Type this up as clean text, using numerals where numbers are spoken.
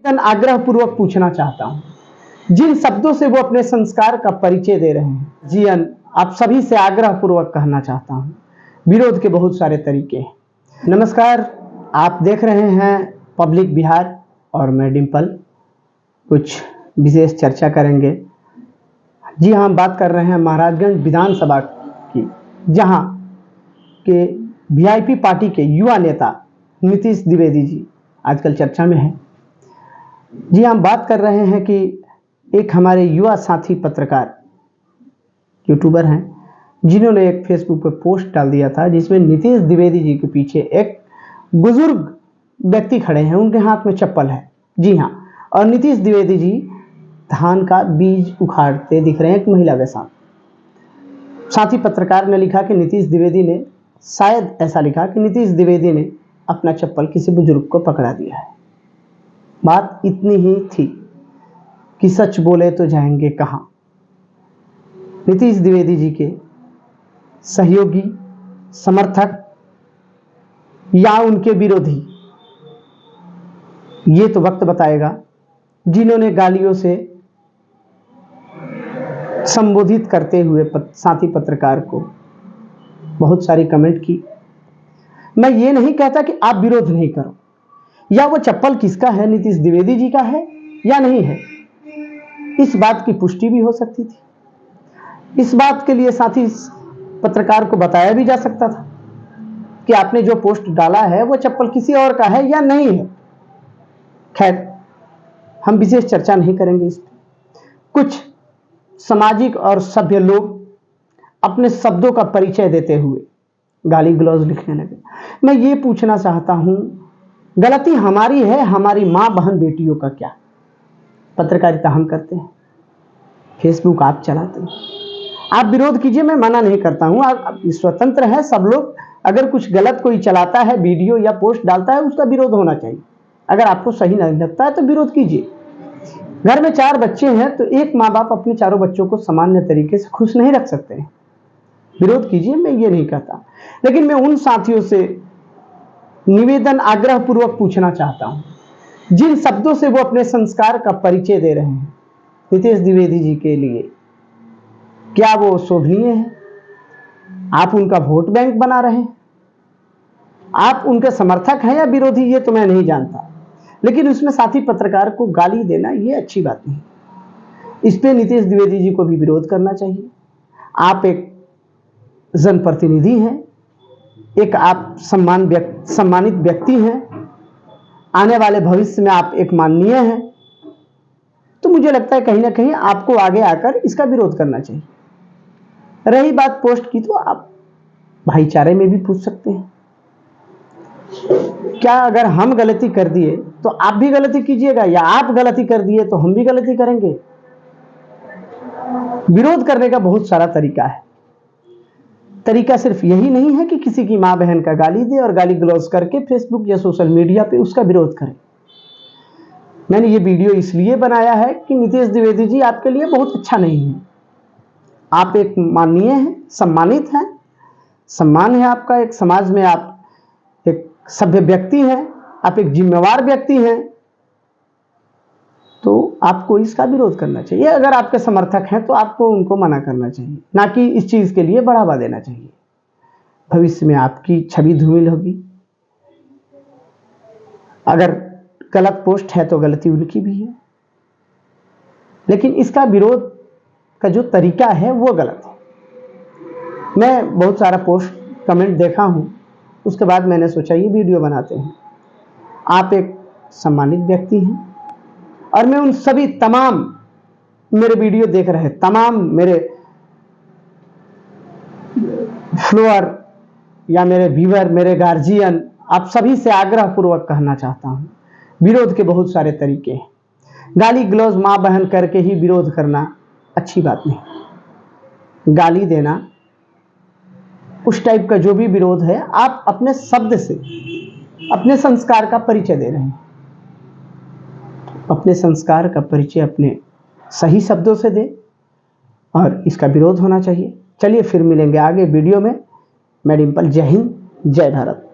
आग्रह पूर्वक पूछना चाहता हूं जिन शब्दों से वो अपने संस्कार का परिचय दे रहे हैं, जीएन आप सभी से आग्रह पूर्वक कहना चाहता हूं, विरोध के बहुत सारे तरीके हैं। नमस्कार, आप देख रहे हैं पब्लिक बिहार और मैं डिम्पल। कुछ विशेष चर्चा करेंगे। जी हाँ, हम बात कर रहे हैं महाराजगंज विधानसभा की, जहां के वीआईपी पार्टी के युवा नेता नीतीश द्विवेदी जी आजकल चर्चा में हैं। जी हम बात कर रहे हैं कि एक हमारे युवा साथी पत्रकार यूट्यूबर हैं, जिन्होंने एक फेसबुक पर पोस्ट डाल दिया था जिसमें नीतीश द्विवेदी जी के पीछे एक बुजुर्ग व्यक्ति खड़े हैं, उनके हाथ में चप्पल है। जी हाँ, और नीतीश द्विवेदी जी धान का बीज उखाड़ते दिख रहे हैं एक महिला के साथ। साथी पत्रकार ने लिखा कि नीतीश द्विवेदी ने, शायद ऐसा लिखा कि नीतीश द्विवेदी ने अपना चप्पल किसी बुजुर्ग को पकड़ा दिया है। बात इतनी ही थी कि सच बोले तो जाएंगे कहां। नीतीश द्विवेदी जी के सहयोगी, समर्थक या उनके विरोधी, ये तो वक्त बताएगा। जिन्होंने गालियों से संबोधित करते हुए साथी पत्रकार को बहुत सारी कमेंट की। मैं ये नहीं कहता कि आप विरोध नहीं करो, या वो चप्पल किसका है, नीतीश द्विवेदी जी का है या नहीं है, इस बात की पुष्टि भी हो सकती थी। इस बात के लिए साथी पत्रकार को बताया भी जा सकता था कि आपने जो पोस्ट डाला है वो चप्पल किसी और का है या नहीं है। खैर, हम विशेष चर्चा नहीं करेंगे इस पर। कुछ सामाजिक और सभ्य लोग अपने शब्दों का परिचय देते हुए गाली गलौज लिखने लगे। मैं ये पूछना चाहता हूं, गलती हमारी है, हमारी मां बहन बेटियों का क्या? पत्रकारिता हम करते हैं, फेसबुक आप चलाते हैं, आप विरोध कीजिए, मैं मना नहीं करता हूं। आप स्वतंत्र हैं, सब लोग। अगर कुछ गलत कोई चलाता है, वीडियो या पोस्ट डालता है, उसका विरोध होना चाहिए। अगर आपको सही नहीं लगता है तो विरोध कीजिए। घर में 4 बच्चे हैं तो एक माँ बाप अपने चारों बच्चों को सामान्य तरीके से खुश नहीं रख सकते हैं। विरोध कीजिए, मैं ये नहीं कहता। लेकिन मैं उन साथियों से निवेदन आग्रह पूर्वक पूछना चाहता हूं जिन शब्दों से वो अपने संस्कार का परिचय दे रहे हैं नीतीश द्विवेदी जी के लिए, क्या वो शोभनीय है? आप उनका वोट बैंक बना रहे हैं? आप उनके समर्थक हैं या विरोधी, ये तो मैं नहीं जानता। लेकिन उसमें साथी पत्रकार को गाली देना ये अच्छी बात नहीं। इस पे नीतीश द्विवेदी जी को भी विरोध करना चाहिए। आप एक जनप्रतिनिधि हैं, एक आप सम्मानित व्यक्ति हैं, आने वाले भविष्य में आप एक माननीय हैं, तो मुझे लगता है कहीं ना कहीं आपको आगे आकर इसका विरोध करना चाहिए। रही बात पोस्ट की, तो आप भाईचारे में भी पूछ सकते हैं। क्या अगर हम गलती कर दिए तो आप भी गलती कीजिएगा, या आप गलती कर दिए तो हम भी गलती करेंगे? विरोध करने का बहुत सारा तरीका है। तरीका सिर्फ यही नहीं है कि किसी की मां बहन का गाली दे और गाली गलौज करके फेसबुक या सोशल मीडिया पे उसका विरोध करें। मैंने ये वीडियो इसलिए बनाया है कि नीतीश द्विवेदी जी आपके लिए बहुत अच्छा नहीं है। आप एक माननीय हैं, सम्मानित हैं, सम्मान है आपका, एक समाज में आप एक सभ्य व्यक्ति हैं, आप एक जिम्मेवार व्यक्ति हैं, तो आपको इसका विरोध करना चाहिए। अगर आपके समर्थक हैं तो आपको उनको मना करना चाहिए, ना कि इस चीज के लिए बढ़ावा देना चाहिए। भविष्य में आपकी छवि धूमिल होगी। अगर गलत पोस्ट है तो गलती उनकी भी है, लेकिन इसका विरोध का जो तरीका है वो गलत है। मैं बहुत सारा पोस्ट कमेंट देखा हूं, उसके बाद मैंने सोचा ये वीडियो बनाते हैं। आप एक सम्मानित व्यक्ति हैं और मैं उन सभी तमाम मेरे वीडियो देख रहे तमाम मेरे फॉलोअर या मेरे व्यूअर, मेरे गार्जियन, आप सभी से आग्रह पूर्वक कहना चाहता हूं, विरोध के बहुत सारे तरीके हैं। गाली गलौज मां बहन करके ही विरोध करना अच्छी बात नहीं। गाली देना, उस टाइप का जो भी विरोध है, आप अपने शब्द से अपने संस्कार का परिचय दे रहे हैं। अपने संस्कार का परिचय अपने सही शब्दों से दें और इसका विरोध होना चाहिए। चलिए फिर मिलेंगे आगे वीडियो में। मैं डिम्पल, जय हिंद, जय भारत।